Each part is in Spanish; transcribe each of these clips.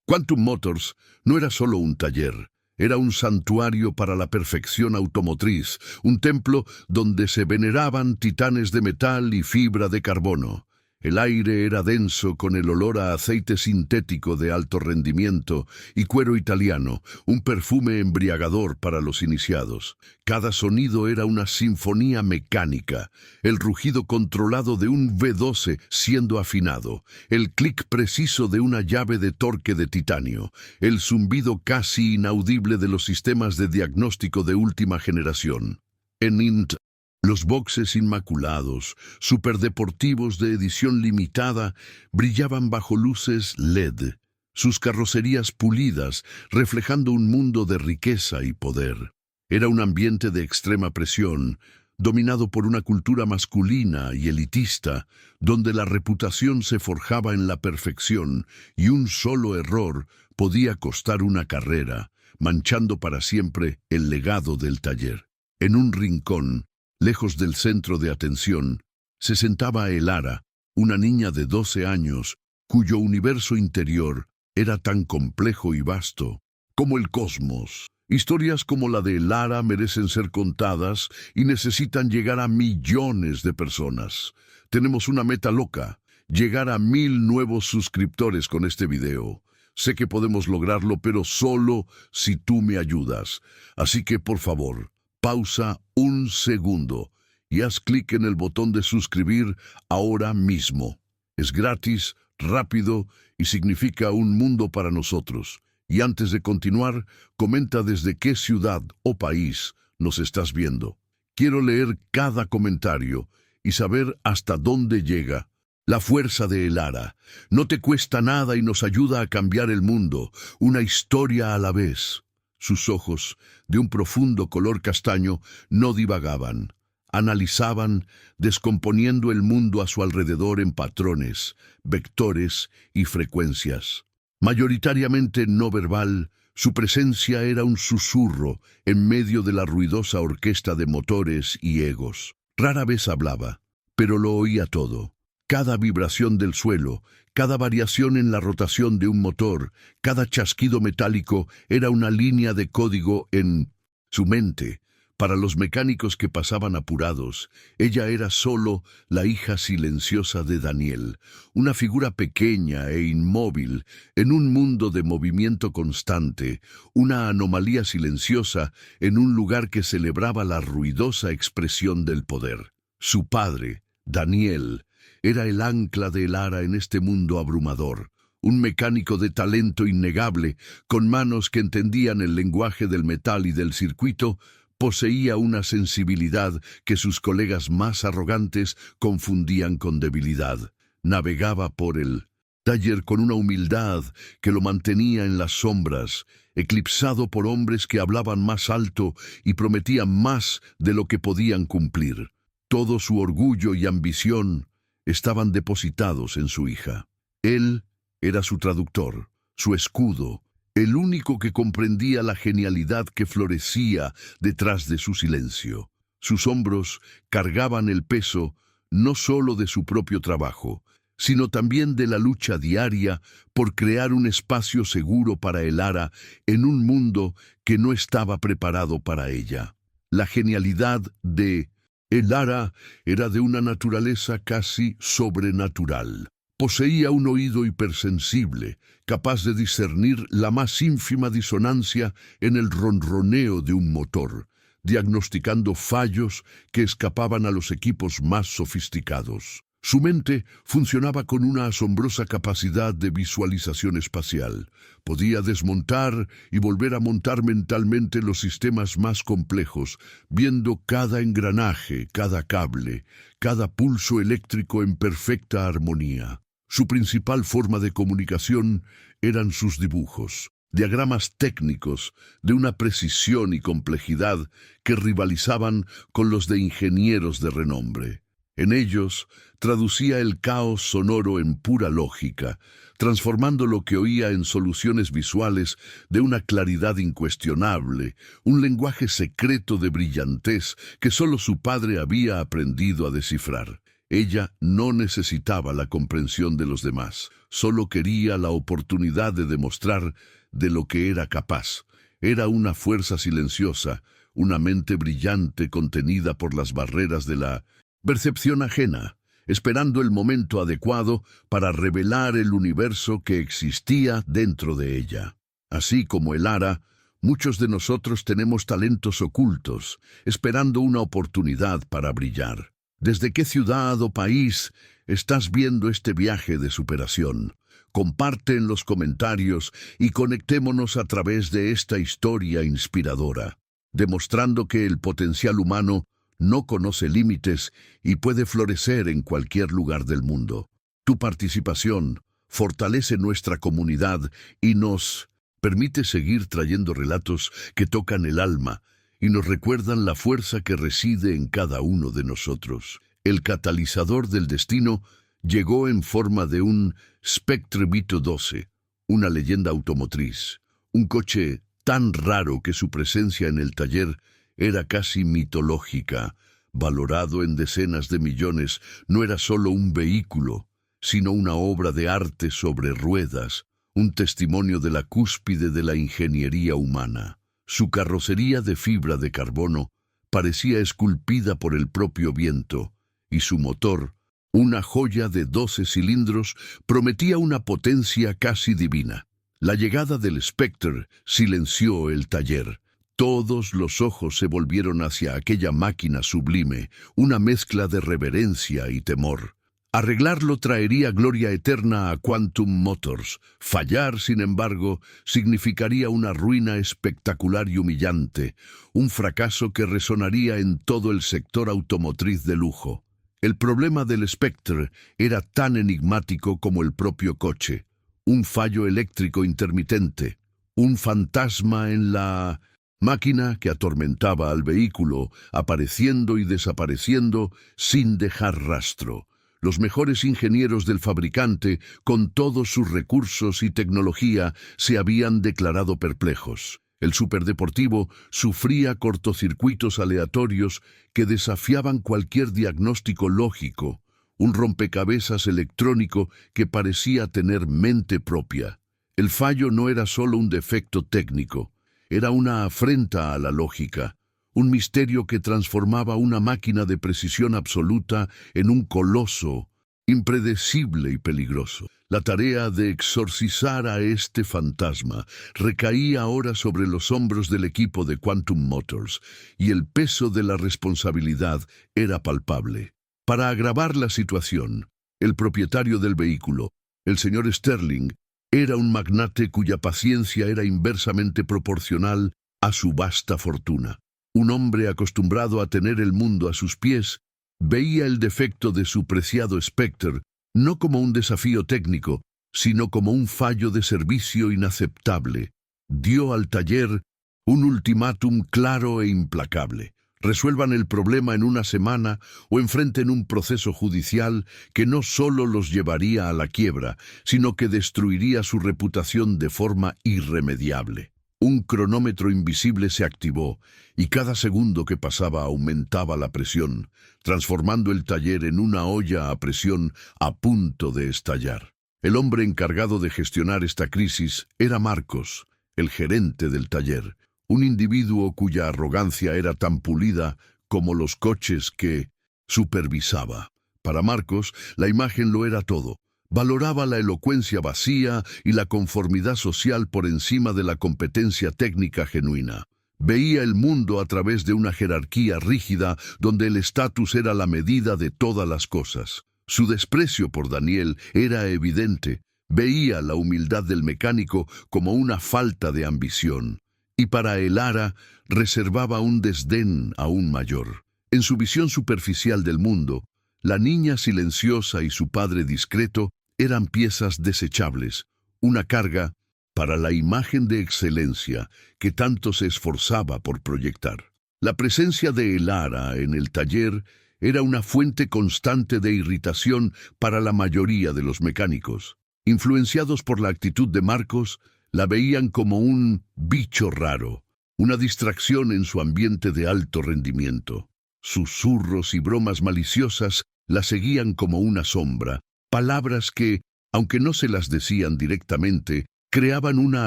Quantum Motors no era solo un taller, era un santuario para la perfección automotriz, un templo donde se veneraban titanes de metal y fibra de carbono. El aire era denso con el olor a aceite sintético de alto rendimiento y cuero italiano, un perfume embriagador para los iniciados. Cada sonido era una sinfonía mecánica, el rugido controlado de un V12 siendo afinado, el clic preciso de una llave de torque de titanio, el zumbido casi inaudible de los sistemas de diagnóstico de última generación. En Int, los boxes inmaculados, superdeportivos de edición limitada, brillaban bajo luces LED, sus carrocerías pulidas, reflejando un mundo de riqueza y poder. Era un ambiente de extrema presión, dominado por una cultura masculina y elitista, donde la reputación se forjaba en la perfección y un solo error podía costar una carrera, manchando para siempre el legado del taller. En un rincón, lejos del centro de atención, se sentaba Elara, una niña de 12 años, cuyo universo interior era tan complejo y vasto como el cosmos. Historias como la de Elara merecen ser contadas y necesitan llegar a millones de personas. Tenemos una meta loca, llegar a 1000 nuevos suscriptores con este video. Sé que podemos lograrlo, pero solo si tú me ayudas. Así que, por favor, pausa un segundo y haz clic en el botón de suscribir ahora mismo. Es gratis, rápido y significa un mundo para nosotros. Y antes de continuar, comenta desde qué ciudad o país nos estás viendo. Quiero leer cada comentario y saber hasta dónde llega la fuerza de Elara. No te cuesta nada y nos ayuda a cambiar el mundo, una historia a la vez. Sus ojos, de un profundo color castaño, no divagaban. Analizaban, descomponiendo el mundo a su alrededor en patrones, vectores y frecuencias. Mayoritariamente no verbal, su presencia era un susurro en medio de la ruidosa orquesta de motores y egos. Rara vez hablaba, pero lo oía todo. Cada vibración del suelo, cada variación en la rotación de un motor, cada chasquido metálico era una línea de código en su mente. Para los mecánicos que pasaban apurados, ella era solo la hija silenciosa de Daniel, una figura pequeña e inmóvil en un mundo de movimiento constante, una anomalía silenciosa en un lugar que celebraba la ruidosa expresión del poder. Su padre, Daniel, era el ancla de Elara en este mundo abrumador, un mecánico de talento innegable, con manos que entendían el lenguaje del metal y del circuito. Poseía una sensibilidad que sus colegas más arrogantes confundían con debilidad. Navegaba por el taller con una humildad que lo mantenía en las sombras, eclipsado por hombres que hablaban más alto y prometían más de lo que podían cumplir. Todo su orgullo y ambición estaban depositados en su hija. Él era su traductor, su escudo, el único que comprendía la genialidad que florecía detrás de su silencio. Sus hombros cargaban el peso no solo de su propio trabajo, sino también de la lucha diaria por crear un espacio seguro para Elara en un mundo que no estaba preparado para ella. La genialidad de Elara era de una naturaleza casi sobrenatural. Poseía un oído hipersensible, capaz de discernir la más ínfima disonancia en el ronroneo de un motor, diagnosticando fallos que escapaban a los equipos más sofisticados. Su mente funcionaba con una asombrosa capacidad de visualización espacial. Podía desmontar y volver a montar mentalmente los sistemas más complejos, viendo cada engranaje, cada cable, cada pulso eléctrico en perfecta armonía. Su principal forma de comunicación eran sus dibujos, diagramas técnicos de una precisión y complejidad que rivalizaban con los de ingenieros de renombre. En ellos traducía el caos sonoro en pura lógica, transformando lo que oía en soluciones visuales de una claridad incuestionable, un lenguaje secreto de brillantez que solo su padre había aprendido a descifrar. Ella no necesitaba la comprensión de los demás, solo quería la oportunidad de demostrar de lo que era capaz. Era una fuerza silenciosa, una mente brillante contenida por las barreras de la percepción ajena, esperando el momento adecuado para revelar el universo que existía dentro de ella. Así como Elara, muchos de nosotros tenemos talentos ocultos, esperando una oportunidad para brillar. ¿Desde qué ciudad o país estás viendo este viaje de superación? Comparte en los comentarios y conectémonos a través de esta historia inspiradora, demostrando que el potencial humano no conoce límites y puede florecer en cualquier lugar del mundo. Tu participación fortalece nuestra comunidad y nos permite seguir trayendo relatos que tocan el alma y nos recuerdan la fuerza que reside en cada uno de nosotros. El catalizador del destino llegó en forma de un Spectre Vito 12, una leyenda automotriz, un coche tan raro que su presencia en el taller era casi mitológica. Valorado en decenas de millones, no era solo un vehículo, sino una obra de arte sobre ruedas, un testimonio de la cúspide de la ingeniería humana. Su carrocería de fibra de carbono parecía esculpida por el propio viento, y su motor, una joya de 12 cilindros, prometía una potencia casi divina. La llegada del Spectre silenció el taller. Todos los ojos se volvieron hacia aquella máquina sublime, una mezcla de reverencia y temor. Arreglarlo traería gloria eterna a Quantum Motors. Fallar, sin embargo, significaría una ruina espectacular y humillante, un fracaso que resonaría en todo el sector automotriz de lujo. El problema del Spectre era tan enigmático como el propio coche. Un fallo eléctrico intermitente, un fantasma en la máquina que atormentaba al vehículo, apareciendo y desapareciendo sin dejar rastro. Los mejores ingenieros del fabricante, con todos sus recursos y tecnología, se habían declarado perplejos. El superdeportivo sufría cortocircuitos aleatorios que desafiaban cualquier diagnóstico lógico, un rompecabezas electrónico que parecía tener mente propia. El fallo no era solo un defecto técnico, era una afrenta a la lógica, un misterio que transformaba una máquina de precisión absoluta en un coloso, impredecible y peligroso. La tarea de exorcizar a este fantasma recaía ahora sobre los hombros del equipo de Quantum Motors, y el peso de la responsabilidad era palpable. Para agravar la situación, el propietario del vehículo, el señor Sterling, era un magnate cuya paciencia era inversamente proporcional a su vasta fortuna. Un hombre acostumbrado a tener el mundo a sus pies, veía el defecto de su preciado Spectre no como un desafío técnico, sino como un fallo de servicio inaceptable. Dio al taller un ultimátum claro e implacable. Resuelvan el problema en una semana o enfrenten un proceso judicial que no solo los llevaría a la quiebra, sino que destruiría su reputación de forma irremediable. Un cronómetro invisible se activó y cada segundo que pasaba aumentaba la presión, transformando el taller en una olla a presión a punto de estallar. El hombre encargado de gestionar esta crisis era Marcos, el gerente del taller, un individuo cuya arrogancia era tan pulida como los coches que supervisaba. Para Marcos, la imagen lo era todo. Valoraba la elocuencia vacía y la conformidad social por encima de la competencia técnica genuina. Veía el mundo a través de una jerarquía rígida donde el estatus era la medida de todas las cosas. Su desprecio por Daniel era evidente. Veía la humildad del mecánico como una falta de ambición. Y para Elara reservaba un desdén aún mayor. En su visión superficial del mundo, la niña silenciosa y su padre discreto eran piezas desechables, una carga para la imagen de excelencia que tanto se esforzaba por proyectar. La presencia de Elara en el taller era una fuente constante de irritación para la mayoría de los mecánicos. Influenciados por la actitud de Marcos, la veían como un bicho raro, una distracción en su ambiente de alto rendimiento. Susurros y bromas maliciosas La seguían como una sombra, palabras que, aunque no se las decían directamente, creaban una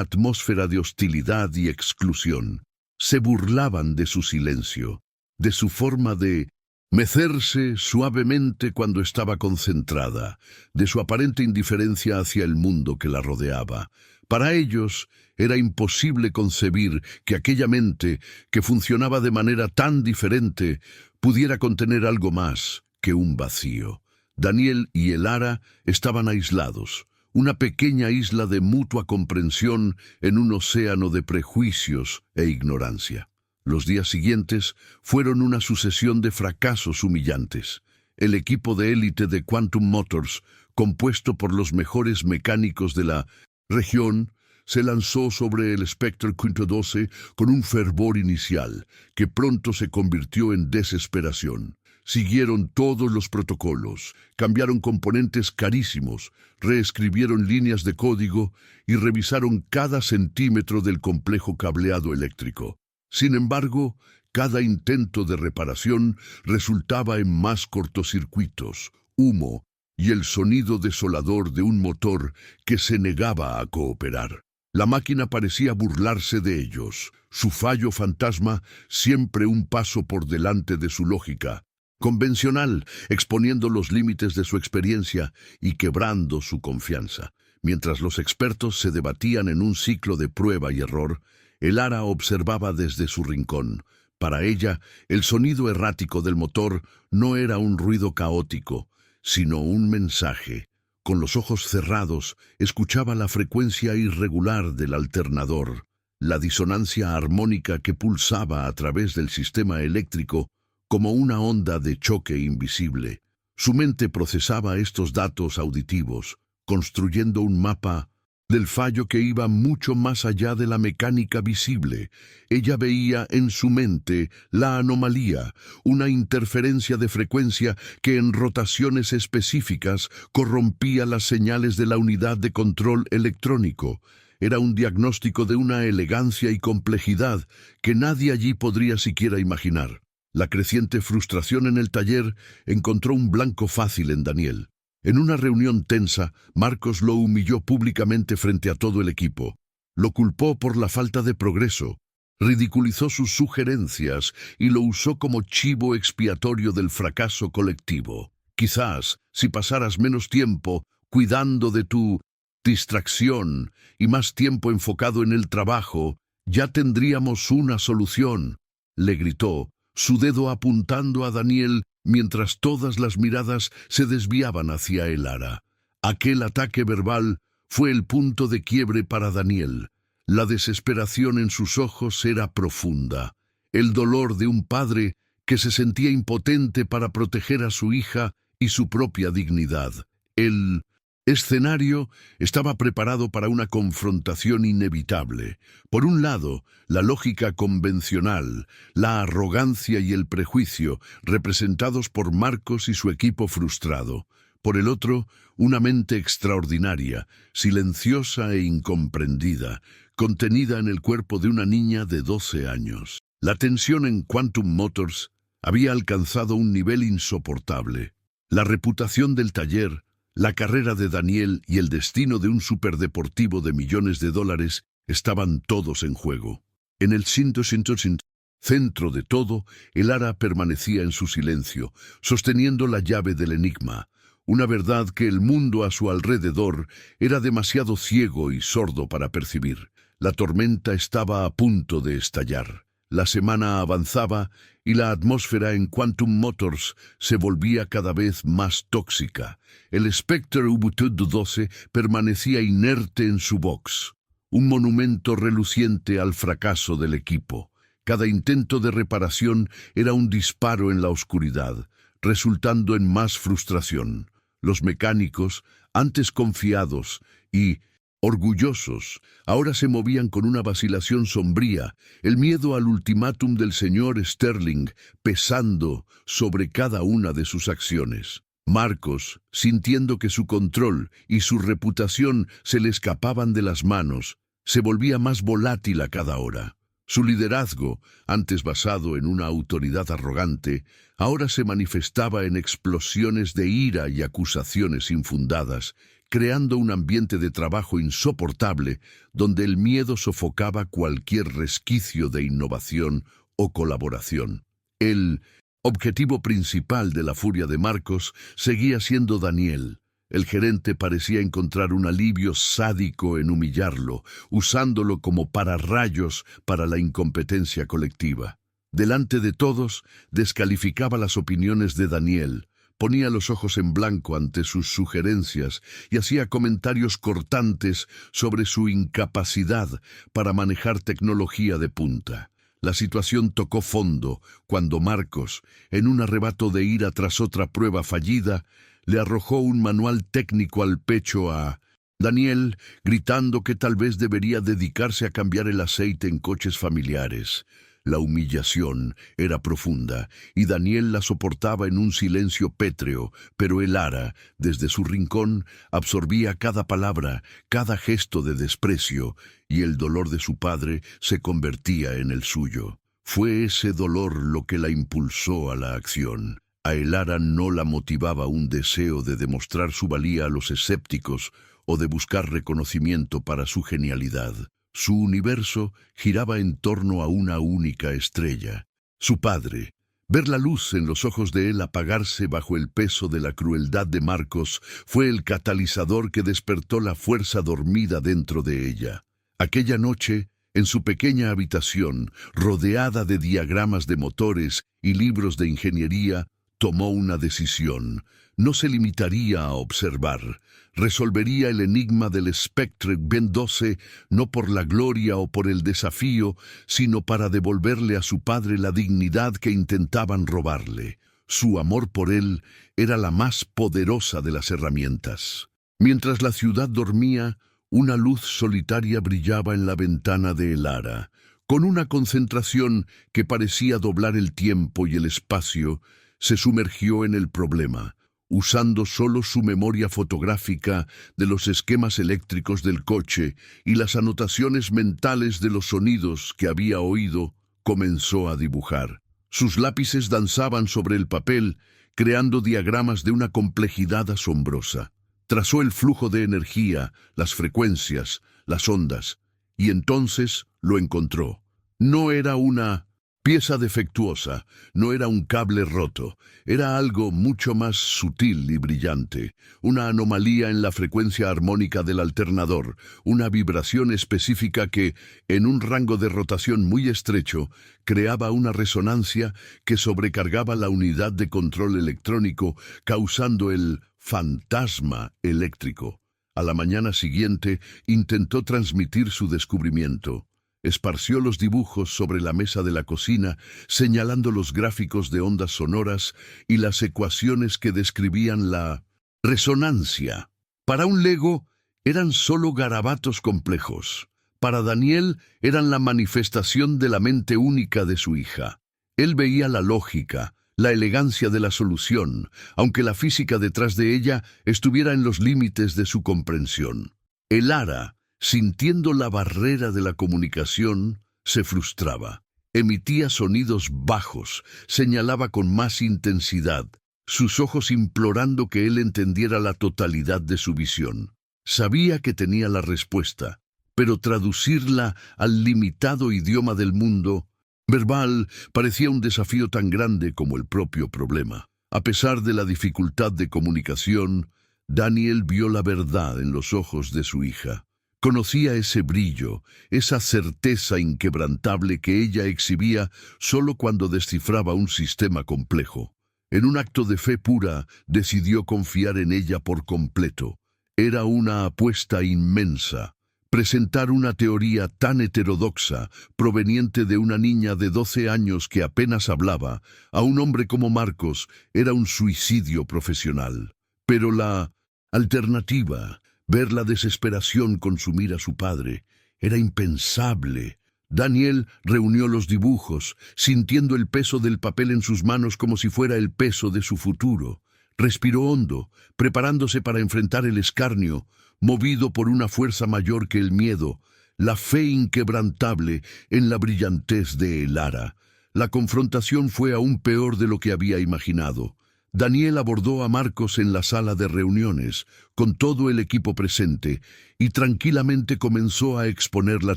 atmósfera de hostilidad y exclusión. Se burlaban de su silencio, de su forma de mecerse suavemente cuando estaba concentrada, de su aparente indiferencia hacia el mundo que la rodeaba. Para ellos era imposible concebir que aquella mente, que funcionaba de manera tan diferente, pudiera contener algo más que un vacío. Daniel y Elara estaban aislados, una pequeña isla de mutua comprensión en un océano de prejuicios e ignorancia. Los días siguientes fueron una sucesión de fracasos humillantes. El equipo de élite de Quantum Motors, compuesto por los mejores mecánicos de la región, se lanzó sobre el Spectre 512 con un fervor inicial, que pronto se convirtió en desesperación. Siguieron todos los protocolos, cambiaron componentes carísimos, reescribieron líneas de código y revisaron cada centímetro del complejo cableado eléctrico. Sin embargo, cada intento de reparación resultaba en más cortocircuitos, humo y el sonido desolador de un motor que se negaba a cooperar. La máquina parecía burlarse de ellos, su fallo fantasma siempre un paso por delante de su lógica convencional, exponiendo los límites de su experiencia y quebrando su confianza. Mientras los expertos se debatían en un ciclo de prueba y error, Elara observaba desde su rincón. Para ella, el sonido errático del motor no era un ruido caótico, sino un mensaje. Con los ojos cerrados, escuchaba la frecuencia irregular del alternador, la disonancia armónica que pulsaba a través del sistema eléctrico como una onda de choque invisible. Su mente procesaba estos datos auditivos, construyendo un mapa del fallo que iba mucho más allá de la mecánica visible. Ella veía en su mente la anomalía, una interferencia de frecuencia que en rotaciones específicas corrompía las señales de la unidad de control electrónico. Era un diagnóstico de una elegancia y complejidad que nadie allí podría siquiera imaginar. La creciente frustración en el taller encontró un blanco fácil en Daniel. En una reunión tensa, Marcos lo humilló públicamente frente a todo el equipo. Lo culpó por la falta de progreso, ridiculizó sus sugerencias y lo usó como chivo expiatorio del fracaso colectivo. Quizás, si pasaras menos tiempo cuidando de tu distracción y más tiempo enfocado en el trabajo, ya tendríamos una solución, le gritó, su dedo apuntando a Daniel mientras todas las miradas se desviaban hacia Elara. Aquel ataque verbal fue el punto de quiebre para Daniel. La desesperación en sus ojos era profunda. El dolor de un padre que se sentía impotente para proteger a su hija y su propia dignidad. El escenario estaba preparado para una confrontación inevitable. Por un lado, la lógica convencional, la arrogancia y el prejuicio, representados por Marcos y su equipo frustrado. Por el otro, una mente extraordinaria, silenciosa e incomprendida, contenida en el cuerpo de una niña de 12 años. La tensión en Quantum Motors había alcanzado un nivel insoportable. La reputación del taller, la carrera de Daniel y el destino de un superdeportivo de millones de dólares estaban todos en juego. En el centro de todo, Elara permanecía en su silencio, sosteniendo la llave del enigma, una verdad que el mundo a su alrededor era demasiado ciego y sordo para percibir. La tormenta estaba a punto de estallar. La semana avanzaba y la atmósfera en Quantum Motors se volvía cada vez más tóxica. El Spectre UB-12 permanecía inerte en su box, un monumento reluciente al fracaso del equipo. Cada intento de reparación era un disparo en la oscuridad, resultando en más frustración. Los mecánicos, antes confiados y orgullosos, ahora se movían con una vacilación sombría, el miedo al ultimátum del señor Sterling pesando sobre cada una de sus acciones. Marcos, sintiendo que su control y su reputación se le escapaban de las manos, se volvía más volátil a cada hora. Su liderazgo, antes basado en una autoridad arrogante, ahora se manifestaba en explosiones de ira y acusaciones infundadas, creando un ambiente de trabajo insoportable donde el miedo sofocaba cualquier resquicio de innovación o colaboración. El objetivo principal de la furia de Marcos seguía siendo Daniel. El gerente parecía encontrar un alivio sádico en humillarlo, usándolo como pararrayos para la incompetencia colectiva. Delante de todos, descalificaba las opiniones de Daniel, ponía los ojos en blanco ante sus sugerencias y hacía comentarios cortantes sobre su incapacidad para manejar tecnología de punta. La situación tocó fondo cuando Marcos, en un arrebato de ira tras otra prueba fallida, le arrojó un manual técnico al pecho a Daniel, gritando que tal vez debería dedicarse a cambiar el aceite en coches familiares. La humillación era profunda, y Daniel la soportaba en un silencio pétreo, pero Elara, desde su rincón, absorbía cada palabra, cada gesto de desprecio, y el dolor de su padre se convertía en el suyo. Fue ese dolor lo que la impulsó a la acción. A Elara no la motivaba un deseo de demostrar su valía a los escépticos o de buscar reconocimiento para su genialidad. Su universo giraba en torno a una única estrella, su padre. Ver la luz en los ojos de él apagarse bajo el peso de la crueldad de Marcos fue el catalizador que despertó la fuerza dormida dentro de ella. Aquella noche, en su pequeña habitación, rodeada de diagramas de motores y libros de ingeniería, tomó una decisión. No se limitaría a observar. Resolvería el enigma del Spectre Ben 12 no por la gloria o por el desafío, sino para devolverle a su padre la dignidad que intentaban robarle. Su amor por él era la más poderosa de las herramientas. Mientras la ciudad dormía, una luz solitaria brillaba en la ventana de Elara. Con una concentración que parecía doblar el tiempo y el espacio, se sumergió en el problema, usando solo su memoria fotográfica de los esquemas eléctricos del coche y las anotaciones mentales de los sonidos que había oído, comenzó a dibujar. Sus lápices danzaban sobre el papel, creando diagramas de una complejidad asombrosa. Trazó el flujo de energía, las frecuencias, las ondas, y entonces lo encontró. No era una pieza defectuosa, no era un cable roto, era algo mucho más sutil y brillante, una anomalía en la frecuencia armónica del alternador, una vibración específica que, en un rango de rotación muy estrecho, creaba una resonancia que sobrecargaba la unidad de control electrónico, causando el fantasma eléctrico. A la mañana siguiente, intentó transmitir su descubrimiento. Esparció los dibujos sobre la mesa de la cocina, señalando los gráficos de ondas sonoras y las ecuaciones que describían la resonancia. Para un Lego eran solo garabatos complejos. Para Daniel eran la manifestación de la mente única de su hija. Él veía la lógica, la elegancia de la solución, aunque la física detrás de ella estuviera en los límites de su comprensión. Elara, sintiendo la barrera de la comunicación, se frustraba. Emitía sonidos bajos, señalaba con más intensidad, sus ojos implorando que él entendiera la totalidad de su visión. Sabía que tenía la respuesta, pero traducirla al limitado idioma del mundo verbal parecía un desafío tan grande como el propio problema. A pesar de la dificultad de comunicación, Daniel vio la verdad en los ojos de su hija. Conocía ese brillo, esa certeza inquebrantable que ella exhibía solo cuando descifraba un sistema complejo. En un acto de fe pura, decidió confiar en ella por completo. Era una apuesta inmensa. Presentar una teoría tan heterodoxa, proveniente de una niña de 12 años que apenas hablaba, a un hombre como Marcos, era un suicidio profesional. Pero la alternativa, ver la desesperación consumir a su padre, era impensable. Daniel reunió los dibujos, sintiendo el peso del papel en sus manos como si fuera el peso de su futuro. Respiró hondo, preparándose para enfrentar el escarnio, movido por una fuerza mayor que el miedo, la fe inquebrantable en la brillantez de Elara. La confrontación fue aún peor de lo que había imaginado. Daniel abordó a Marcos en la sala de reuniones, con todo el equipo presente, y tranquilamente comenzó a exponer la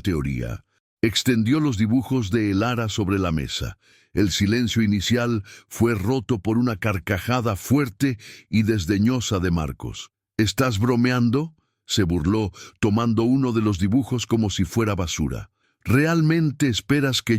teoría. Extendió los dibujos de Elara sobre la mesa. El silencio inicial fue roto por una carcajada fuerte y desdeñosa de Marcos. ¿Estás bromeando?, se burló, tomando uno de los dibujos como si fuera basura. ¿Realmente esperas que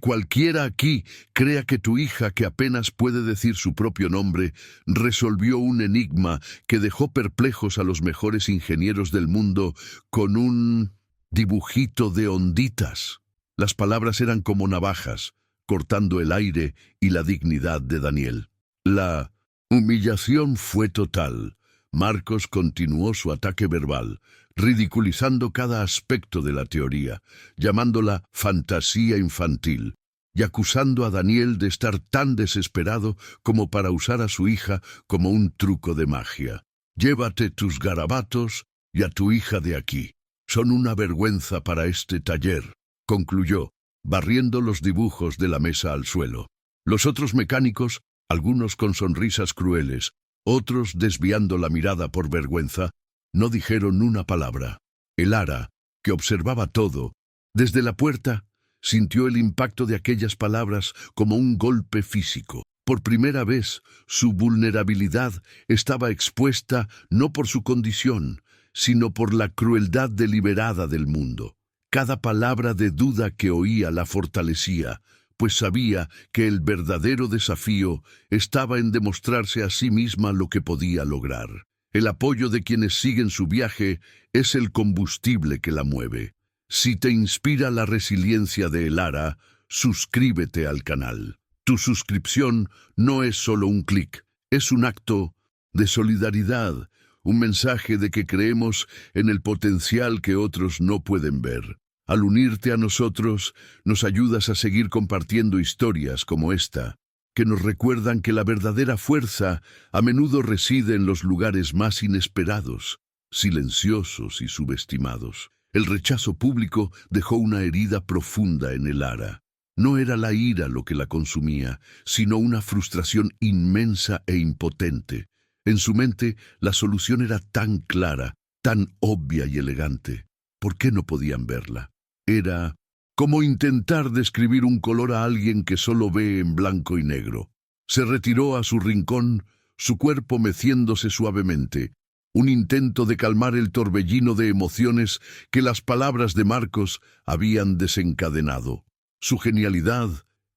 cualquiera aquí, crea que tu hija, que apenas puede decir su propio nombre, resolvió un enigma que dejó perplejos a los mejores ingenieros del mundo con un dibujito de onditas? Las palabras eran como navajas, cortando el aire y la dignidad de Daniel. La humillación fue total. Marcos continuó su ataque verbal, ridiculizando cada aspecto de la teoría, llamándola fantasía infantil, y acusando a Daniel de estar tan desesperado como para usar a su hija como un truco de magia. «Llévate tus garabatos y a tu hija de aquí. Son una vergüenza para este taller», concluyó, barriendo los dibujos de la mesa al suelo. Los otros mecánicos, algunos con sonrisas crueles, otros desviando la mirada por vergüenza, no dijeron una palabra. Elara, que observaba todo, desde la puerta, sintió el impacto de aquellas palabras como un golpe físico. Por primera vez, su vulnerabilidad estaba expuesta no por su condición, sino por la crueldad deliberada del mundo. Cada palabra de duda que oía la fortalecía, pues sabía que el verdadero desafío estaba en demostrarse a sí misma lo que podía lograr. El apoyo de quienes siguen su viaje es el combustible que la mueve. Si te inspira la resiliencia de Elara, suscríbete al canal. Tu suscripción no es solo un clic, es un acto de solidaridad, un mensaje de que creemos en el potencial que otros no pueden ver. Al unirte a nosotros, nos ayudas a seguir compartiendo historias como esta, que nos recuerdan que la verdadera fuerza a menudo reside en los lugares más inesperados, silenciosos y subestimados. El rechazo público dejó una herida profunda en Elara. No era la ira lo que la consumía, sino una frustración inmensa e impotente. En su mente, la solución era tan clara, tan obvia y elegante. ¿Por qué no podían verla? Era como intentar describir un color a alguien que solo ve en blanco y negro. Se retiró a su rincón, su cuerpo meciéndose suavemente, un intento de calmar el torbellino de emociones que las palabras de Marcos habían desencadenado. Su genialidad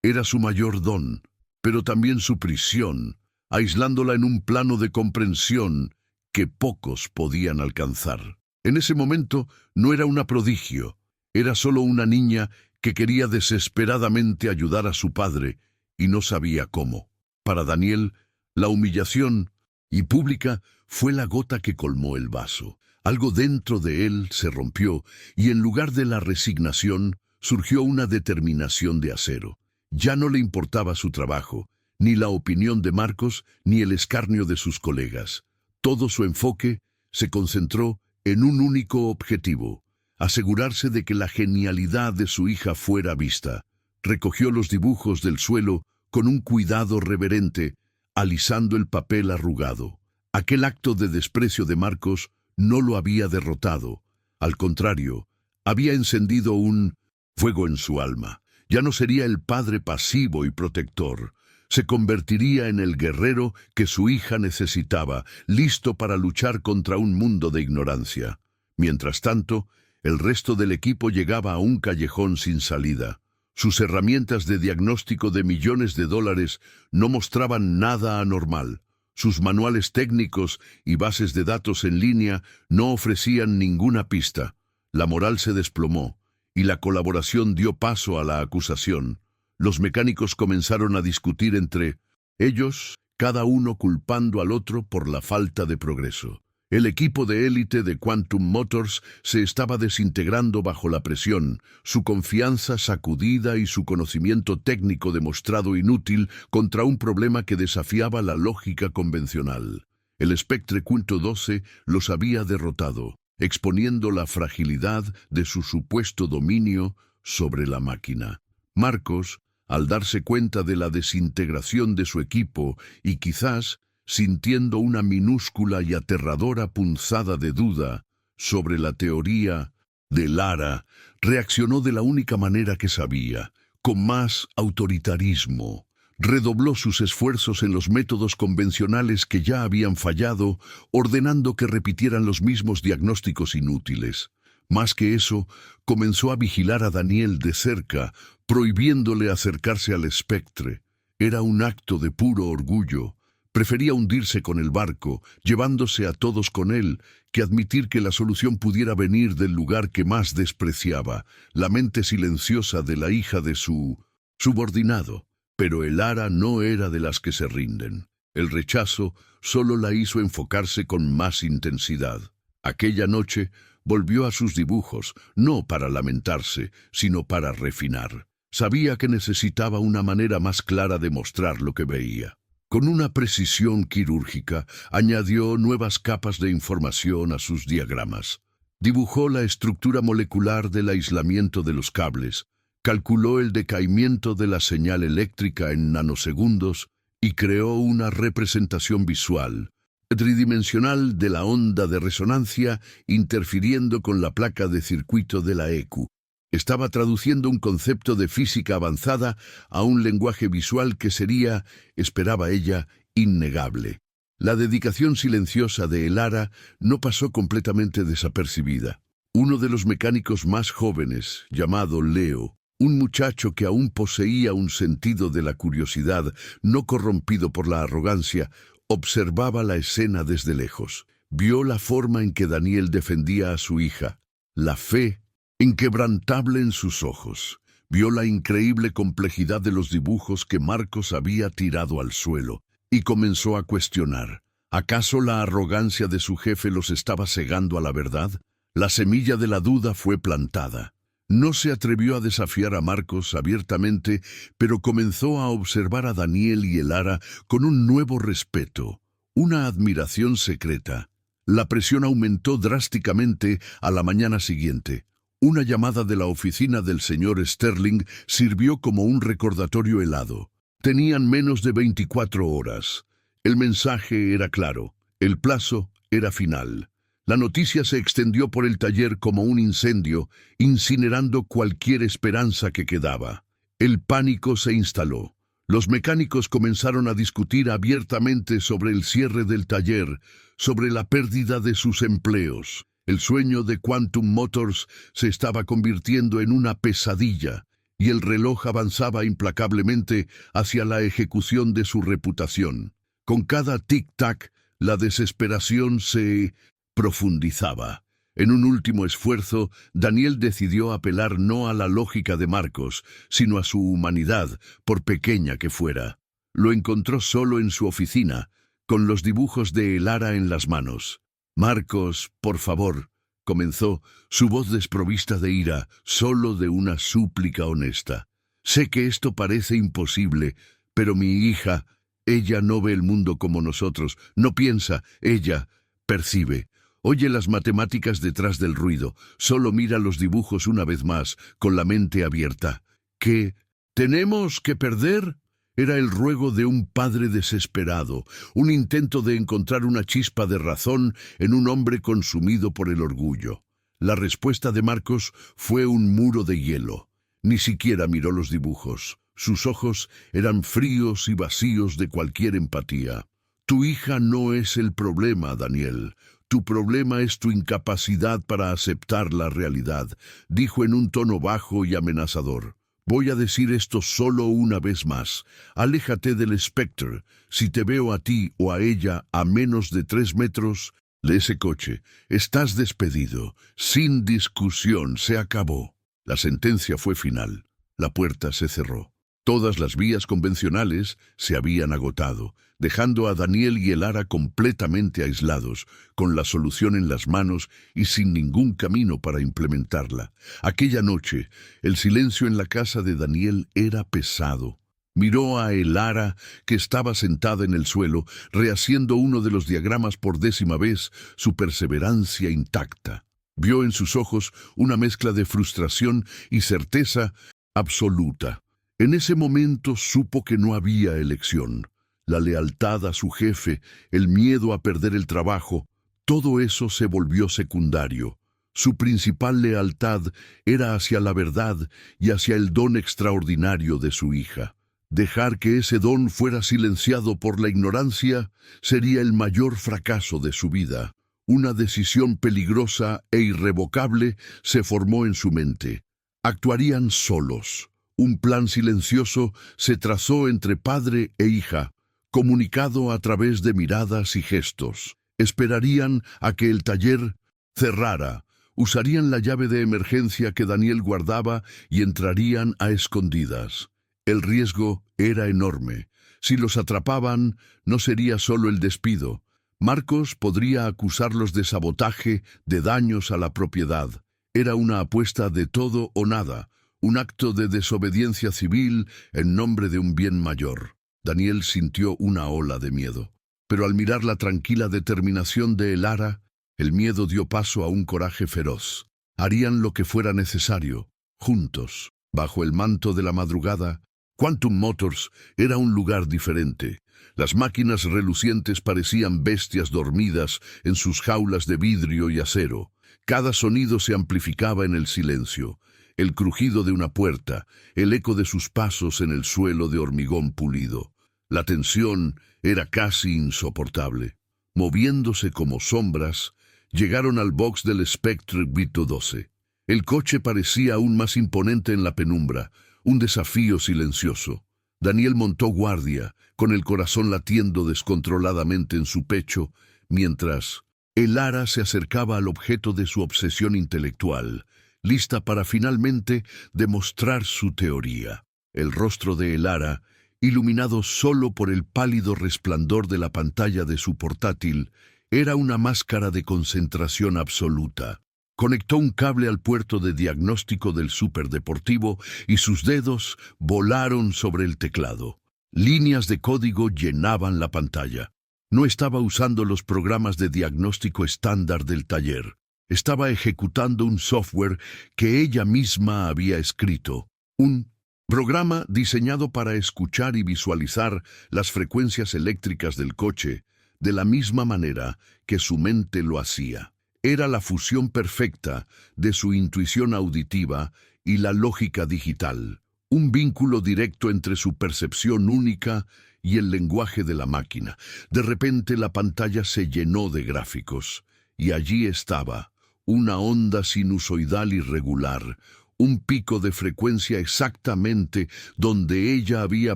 era su mayor don, pero también su prisión, aislándola en un plano de comprensión que pocos podían alcanzar. En ese momento no era una prodigio, era solo una niña que quería desesperadamente ayudar a su padre y no sabía cómo. Para Daniel, la humillación y pública fue la gota que colmó el vaso. Algo dentro de él se rompió y en lugar de la resignación surgió una determinación de acero. Ya no le importaba su trabajo, ni la opinión de Marcos, ni el escarnio de sus colegas. Todo su enfoque se concentró en un único objetivo: asegurarse de que la genialidad de su hija fuera vista. Recogió los dibujos del suelo con un cuidado reverente, alisando el papel arrugado. Aquel acto de desprecio de Marcos no lo había derrotado. Al contrario, había encendido un fuego en su alma. Ya no sería el padre pasivo y protector. Se convertiría en el guerrero que su hija necesitaba, listo para luchar contra un mundo de ignorancia. Mientras tanto, el resto del equipo llegaba a un callejón sin salida. Sus herramientas de diagnóstico de millones de dólares no mostraban nada anormal. Sus manuales técnicos y bases de datos en línea no ofrecían ninguna pista. La moral se desplomó y la colaboración dio paso a la acusación. Los mecánicos comenzaron a discutir entre ellos, cada uno culpando al otro por la falta de progreso. El equipo de élite de Quantum Motors se estaba desintegrando bajo la presión, su confianza sacudida y su conocimiento técnico demostrado inútil contra un problema que desafiaba la lógica convencional. El Spectre Quinto 12 los había derrotado. exponiendo la fragilidad de su supuesto dominio sobre la máquina. Marcos, al darse cuenta de la desintegración de su equipo y quizás sintiendo una minúscula y aterradora punzada de duda sobre la teoría de Lara, reaccionó de la única manera que sabía, con más autoritarismo. Redobló sus esfuerzos en los métodos convencionales que ya habían fallado, ordenando que repitieran los mismos diagnósticos inútiles. Más que eso, comenzó a vigilar a Daniel de cerca, prohibiéndole acercarse al espectre. Era un acto de puro orgullo. Prefería hundirse con el barco, llevándose a todos con él, que admitir que la solución pudiera venir del lugar que más despreciaba, la mente silenciosa de la hija de su subordinado. Pero Elara no era de las que se rinden. El rechazo solo la hizo enfocarse con más intensidad. Aquella noche volvió a sus dibujos, no para lamentarse, sino para refinar. Sabía que necesitaba una manera más clara de mostrar lo que veía. Con una precisión quirúrgica, añadió nuevas capas de información a sus diagramas. Dibujó la estructura molecular del aislamiento de los cables, calculó el decaimiento de la señal eléctrica en nanosegundos y creó una representación visual, tridimensional de la onda de resonancia interfiriendo con la placa de circuito de la EQ. Estaba traduciendo un concepto de física avanzada a un lenguaje visual que sería, esperaba ella, innegable. La dedicación silenciosa de Elara no pasó completamente desapercibida. Uno de los mecánicos más jóvenes, llamado Leo, un muchacho que aún poseía un sentido de la curiosidad, no corrompido por la arrogancia, observaba la escena desde lejos. Vio la forma en que Daniel defendía a su hija, la fe inquebrantable en sus ojos. Vio la increíble complejidad de los dibujos que Marcos había tirado al suelo y comenzó a cuestionar. ¿Acaso la arrogancia de su jefe los estaba cegando a la verdad? La semilla de la duda fue plantada. No se atrevió a desafiar a Marcos abiertamente, pero comenzó a observar a Daniel y Elara con un nuevo respeto, una admiración secreta. La presión aumentó drásticamente a la mañana siguiente. Una llamada de la oficina del señor Sterling sirvió como un recordatorio helado. Tenían menos de 24 horas. El mensaje era claro. El plazo era final. La noticia se extendió por el taller como un incendio, incinerando cualquier esperanza que quedaba. El pánico se instaló. Los mecánicos comenzaron a discutir abiertamente sobre el cierre del taller, sobre la pérdida de sus empleos. El sueño de Quantum Motors se estaba convirtiendo en una pesadilla, y el reloj avanzaba implacablemente hacia la ejecución de su reputación. Con cada tic-tac, la desesperación se profundizaba. En un último esfuerzo, Daniel decidió apelar no a la lógica de Marcos, sino a su humanidad, por pequeña que fuera. Lo encontró solo en su oficina, con los dibujos de Elara en las manos. «Marcos, por favor», comenzó, su voz desprovista de ira, solo de una súplica honesta. «Sé que esto parece imposible, pero mi hija, ella no ve el mundo como nosotros, no piensa, ella percibe. Oye las matemáticas detrás del ruido, solo mira los dibujos una vez más, con la mente abierta. ¿Qué tenemos que perder?» Era el ruego de un padre desesperado, un intento de encontrar una chispa de razón en un hombre consumido por el orgullo. La respuesta de Marcos fue un muro de hielo. Ni siquiera miró los dibujos. Sus ojos eran fríos y vacíos de cualquier empatía. «Tu hija no es el problema, Daniel. Tu problema es tu incapacidad para aceptar la realidad», dijo en un tono bajo y amenazador. «Voy a decir esto solo una vez más. Aléjate del Spectre. Si te veo a ti o a ella a menos de 3 metros de ese coche, estás despedido. Sin discusión, se acabó». La sentencia fue final. La puerta se cerró. Todas las vías convencionales se habían agotado, dejando a Daniel y Elara completamente aislados, con la solución en las manos y sin ningún camino para implementarla. Aquella noche, el silencio en la casa de Daniel era pesado. Miró a Elara, que estaba sentada en el suelo, rehaciendo uno de los diagramas por 10ª vez, su perseverancia intacta. Vio en sus ojos una mezcla de frustración y certeza absoluta. En ese momento supo que no había elección. La lealtad a su jefe, el miedo a perder el trabajo, todo eso se volvió secundario. Su principal lealtad era hacia la verdad y hacia el don extraordinario de su hija. Dejar que ese don fuera silenciado por la ignorancia sería el mayor fracaso de su vida. Una decisión peligrosa e irrevocable se formó en su mente. Actuarían solos. Un plan silencioso se trazó entre padre e hija, comunicado a través de miradas y gestos. Esperarían a que el taller cerrara, usarían la llave de emergencia que Daniel guardaba y entrarían a escondidas. El riesgo era enorme. Si los atrapaban, no sería solo el despido. Marcos podría acusarlos de sabotaje, de daños a la propiedad. Era una apuesta de todo o nada, un acto de desobediencia civil en nombre de un bien mayor. Daniel sintió una ola de miedo. Pero al mirar la tranquila determinación de Elara, el miedo dio paso a un coraje feroz. Harían lo que fuera necesario, juntos, bajo el manto de la madrugada. Quantum Motors era un lugar diferente. Las máquinas relucientes parecían bestias dormidas en sus jaulas de vidrio y acero. Cada sonido se amplificaba en el silencio. El crujido de una puerta, el eco de sus pasos en el suelo de hormigón pulido. La tensión era casi insoportable. Moviéndose como sombras, llegaron al box del Spectre Vito 12. El coche parecía aún más imponente en la penumbra, un desafío silencioso. Daniel montó guardia, con el corazón latiendo descontroladamente en su pecho, mientras Elara se acercaba al objeto de su obsesión intelectual, lista para finalmente demostrar su teoría. El rostro de Elara, iluminado solo por el pálido resplandor de la pantalla de su portátil, era una máscara de concentración absoluta. Conectó un cable al puerto de diagnóstico del superdeportivo y sus dedos volaron sobre el teclado. Líneas de código llenaban la pantalla. No estaba usando los programas de diagnóstico estándar del taller. Estaba ejecutando un software que ella misma había escrito. Un programa diseñado para escuchar y visualizar las frecuencias eléctricas del coche de la misma manera que su mente lo hacía. Era la fusión perfecta de su intuición auditiva y la lógica digital, un vínculo directo entre su percepción única y el lenguaje de la máquina. De repente la pantalla se llenó de gráficos, y allí estaba, una onda sinusoidal irregular, un pico de frecuencia exactamente donde ella había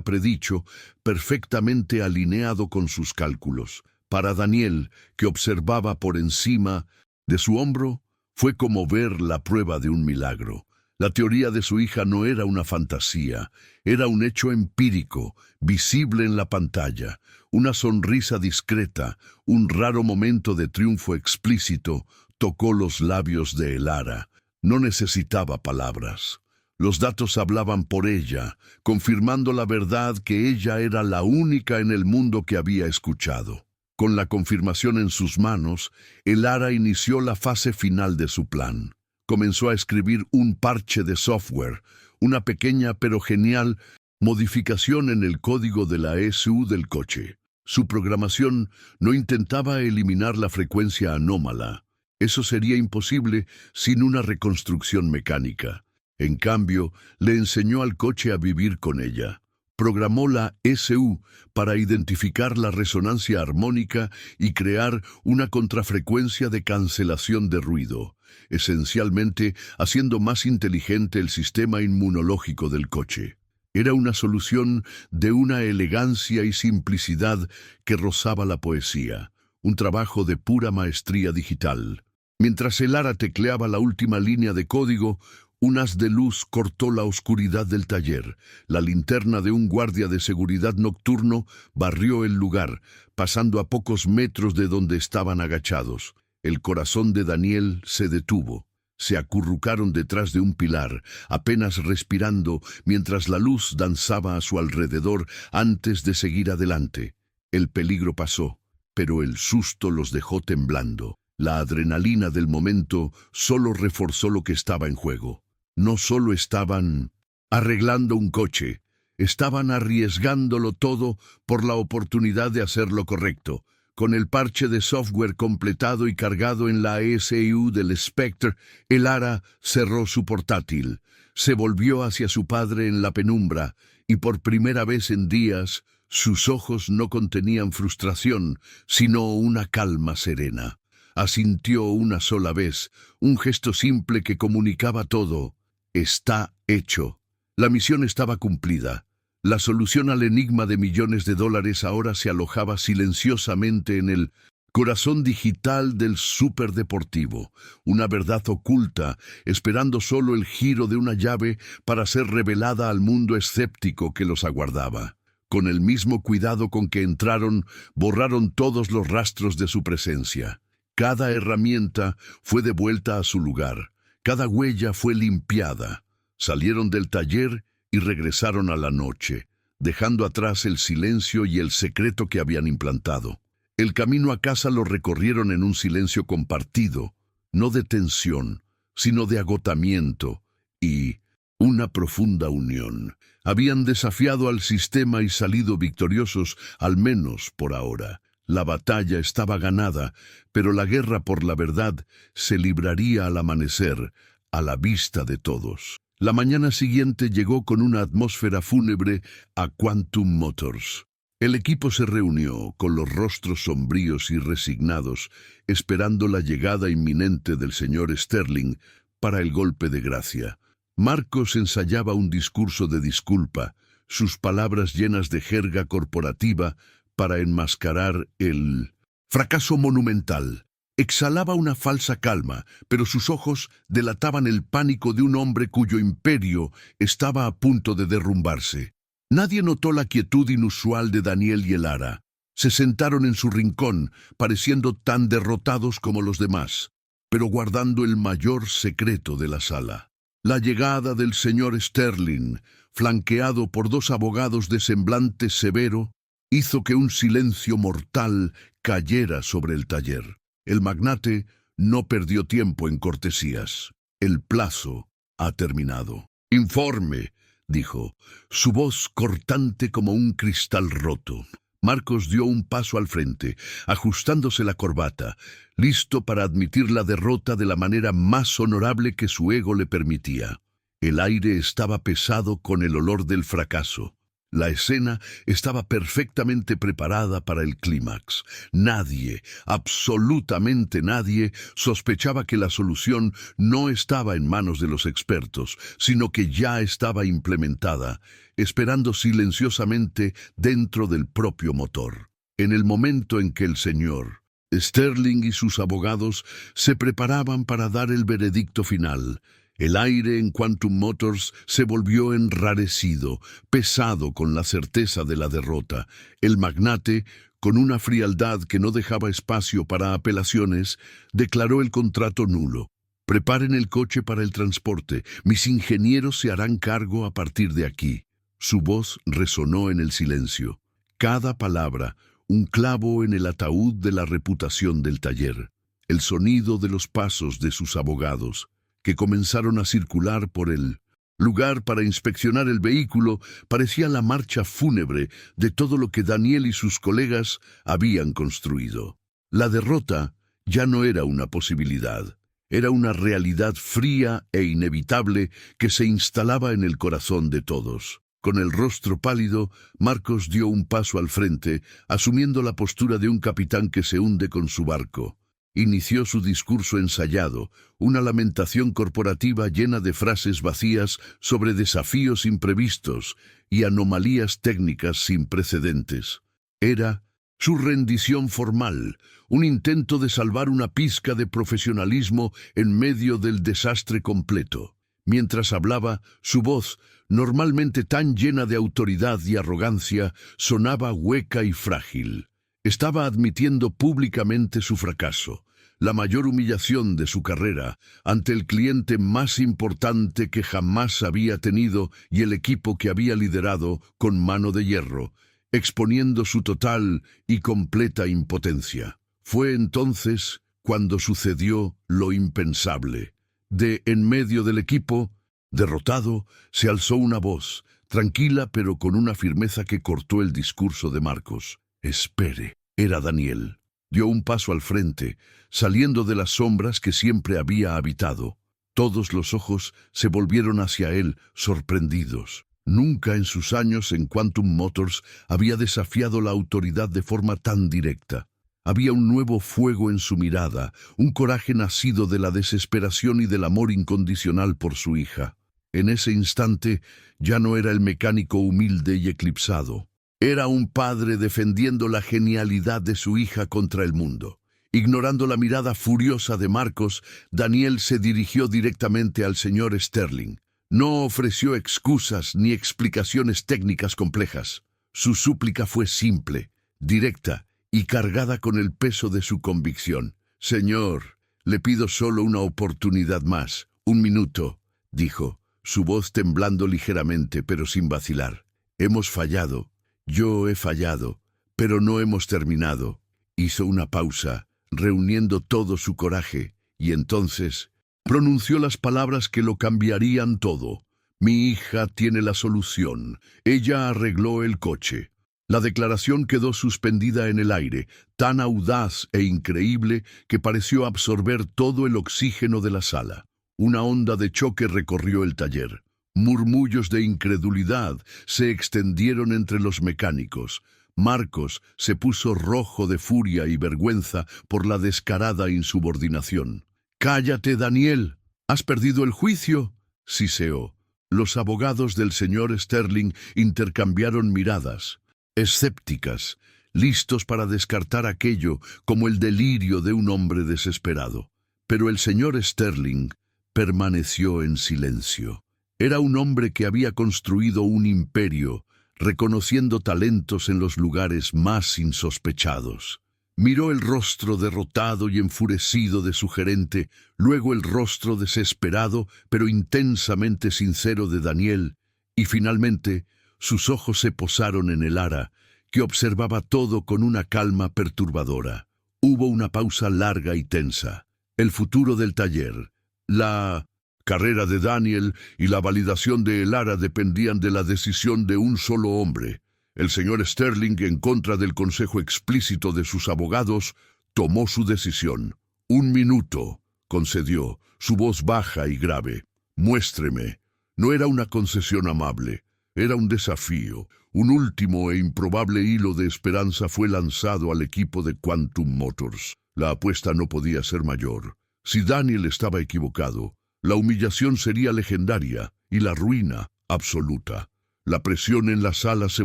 predicho, perfectamente alineado con sus cálculos. Para Daniel, que observaba por encima de su hombro, fue como ver la prueba de un milagro. La teoría de su hija no era una fantasía, era un hecho empírico, visible en la pantalla. Una sonrisa discreta, un raro momento de triunfo explícito, tocó los labios de Elara. No necesitaba palabras. Los datos hablaban por ella, confirmando la verdad que ella era la única en el mundo que había escuchado. Con la confirmación en sus manos, Elara inició la fase final de su plan. Comenzó a escribir un parche de software, una pequeña pero genial modificación en el código de la ECU del coche. Su programación no intentaba eliminar la frecuencia anómala. Eso sería imposible sin una reconstrucción mecánica. En cambio, le enseñó al coche a vivir con ella. Programó la ECU para identificar la resonancia armónica y crear una contrafrecuencia de cancelación de ruido, esencialmente haciendo más inteligente el sistema inmunológico del coche. Era una solución de una elegancia y simplicidad que rozaba la poesía, un trabajo de pura maestría digital. Mientras Elara tecleaba la última línea de código, un haz de luz cortó la oscuridad del taller. La linterna de un guardia de seguridad nocturno barrió el lugar, pasando a pocos metros de donde estaban agachados. El corazón de Daniel se detuvo. Se acurrucaron detrás de un pilar, apenas respirando, mientras la luz danzaba a su alrededor antes de seguir adelante. El peligro pasó, pero el susto los dejó temblando. La adrenalina del momento solo reforzó lo que estaba en juego. No solo estaban arreglando un coche, estaban arriesgándolo todo por la oportunidad de hacer lo correcto. Con el parche de software completado y cargado en la ECU del Spectre, el Ara cerró su portátil, se volvió hacia su padre en la penumbra, y por primera vez en días, sus ojos no contenían frustración, sino una calma serena. Asintió una sola vez, un gesto simple que comunicaba todo. Está hecho. La misión estaba cumplida. La solución al enigma de millones de dólares ahora se alojaba silenciosamente en el corazón digital del superdeportivo, una verdad oculta, esperando solo el giro de una llave para ser revelada al mundo escéptico que los aguardaba. Con el mismo cuidado con que entraron, borraron todos los rastros de su presencia. Cada herramienta fue devuelta a su lugar, cada huella fue limpiada. Salieron del taller y regresaron a la noche, dejando atrás el silencio y el secreto que habían implantado. El camino a casa lo recorrieron en un silencio compartido, no de tensión, sino de agotamiento y una profunda unión. Habían desafiado al sistema y salido victoriosos, al menos por ahora. La batalla estaba ganada, pero la guerra por la verdad se libraría al amanecer, a la vista de todos. La mañana siguiente llegó con una atmósfera fúnebre a Quantum Motors. El equipo se reunió, con los rostros sombríos y resignados, esperando la llegada inminente del señor Sterling para el golpe de gracia. Marcos ensayaba un discurso de disculpa, sus palabras llenas de jerga corporativa para enmascarar el fracaso monumental. Exhalaba una falsa calma, pero sus ojos delataban el pánico de un hombre cuyo imperio estaba a punto de derrumbarse. Nadie notó la quietud inusual de Daniel y el Ara. Se sentaron en su rincón, pareciendo tan derrotados como los demás, pero guardando el mayor secreto de la sala. La llegada del señor Sterling, flanqueado por dos abogados de semblante severo, hizo que un silencio mortal cayera sobre el taller. El magnate no perdió tiempo en cortesías. El plazo ha terminado. «Informe», dijo, su voz cortante como un cristal roto. Marcos dio un paso al frente, ajustándose la corbata, listo para admitir la derrota de la manera más honorable que su ego le permitía. El aire estaba pesado con el olor del fracaso. La escena estaba perfectamente preparada para el clímax. Nadie, absolutamente nadie, sospechaba que la solución no estaba en manos de los expertos, sino que ya estaba implementada, esperando silenciosamente dentro del propio motor. En el momento en que el señor Sterling y sus abogados se preparaban para dar el veredicto final, el aire en Quantum Motors se volvió enrarecido, pesado con la certeza de la derrota. El magnate, con una frialdad que no dejaba espacio para apelaciones, declaró el contrato nulo. «Preparen el coche para el transporte. Mis ingenieros se harán cargo a partir de aquí». Su voz resonó en el silencio. Cada palabra, un clavo en el ataúd de la reputación del taller. El sonido de los pasos de sus abogados, que comenzaron a circular por el lugar para inspeccionar el vehículo, parecía la marcha fúnebre de todo lo que Daniel y sus colegas habían construido. La derrota ya no era una posibilidad, era una realidad fría e inevitable que se instalaba en el corazón de todos. Con el rostro pálido, Marcos dio un paso al frente, asumiendo la postura de un capitán que se hunde con su barco. Inició su discurso ensayado, una lamentación corporativa llena de frases vacías sobre desafíos imprevistos y anomalías técnicas sin precedentes. Era su rendición formal, un intento de salvar una pizca de profesionalismo en medio del desastre completo. Mientras hablaba, su voz, normalmente tan llena de autoridad y arrogancia, sonaba hueca y frágil. Estaba admitiendo públicamente su fracaso. la mayor humillación de su carrera, ante el cliente más importante que jamás había tenido y el equipo que había liderado con mano de hierro, exponiendo su total y completa impotencia. Fue entonces cuando sucedió lo impensable. De en medio del equipo, derrotado, se alzó una voz, tranquila pero con una firmeza que cortó el discurso de Marcos. «Espere». Era Daniel. Dio un paso al frente, saliendo de las sombras que siempre había habitado. Todos los ojos se volvieron hacia él, sorprendidos. Nunca en sus años en Quantum Motors había desafiado la autoridad de forma tan directa. Había un nuevo fuego en su mirada, un coraje nacido de la desesperación y del amor incondicional por su hija. En ese instante ya no era el mecánico humilde y eclipsado. Era un padre defendiendo la genialidad de su hija contra el mundo. Ignorando la mirada furiosa de Marcos, Daniel se dirigió directamente al señor Sterling. No ofreció excusas ni explicaciones técnicas complejas. Su súplica fue simple, directa y cargada con el peso de su convicción. «Señor, le pido solo una oportunidad más, un minuto», dijo, su voz temblando ligeramente pero sin vacilar. «Hemos fallado. Yo he fallado, pero no hemos terminado». Hizo una pausa, reuniendo todo su coraje, y entonces pronunció las palabras que lo cambiarían todo. «Mi hija tiene la solución. Ella arregló el coche». La declaración quedó suspendida en el aire, tan audaz e increíble que pareció absorber todo el oxígeno de la sala. Una onda de choque recorrió el taller. Murmullos de incredulidad se extendieron entre los mecánicos. Marcos se puso rojo de furia y vergüenza por la descarada insubordinación. «¡Cállate, Daniel! ¿Has perdido el juicio?», siseó. Los abogados del señor Sterling intercambiaron miradas, escépticas, listos para descartar aquello como el delirio de un hombre desesperado. Pero el señor Sterling permaneció en silencio. Era un hombre que había construido un imperio, reconociendo talentos en los lugares más insospechados. Miró el rostro derrotado y enfurecido de su gerente, luego el rostro desesperado pero intensamente sincero de Daniel, y finalmente sus ojos se posaron en el ara, que observaba todo con una calma perturbadora. Hubo una pausa larga y tensa. El futuro del taller, la carrera de Daniel y la validación de el ara dependían de la decisión de un solo hombre. El señor Sterling, en contra del consejo explícito de sus abogados, tomó su decisión. «Un minuto», concedió, su voz baja y grave. «Muéstreme». No era una concesión amable. Era un desafío. Un último e improbable hilo de esperanza fue lanzado al equipo de Quantum Motors. La apuesta no podía ser mayor. Si Daniel estaba equivocado, la humillación sería legendaria y la ruina absoluta. La presión en la sala se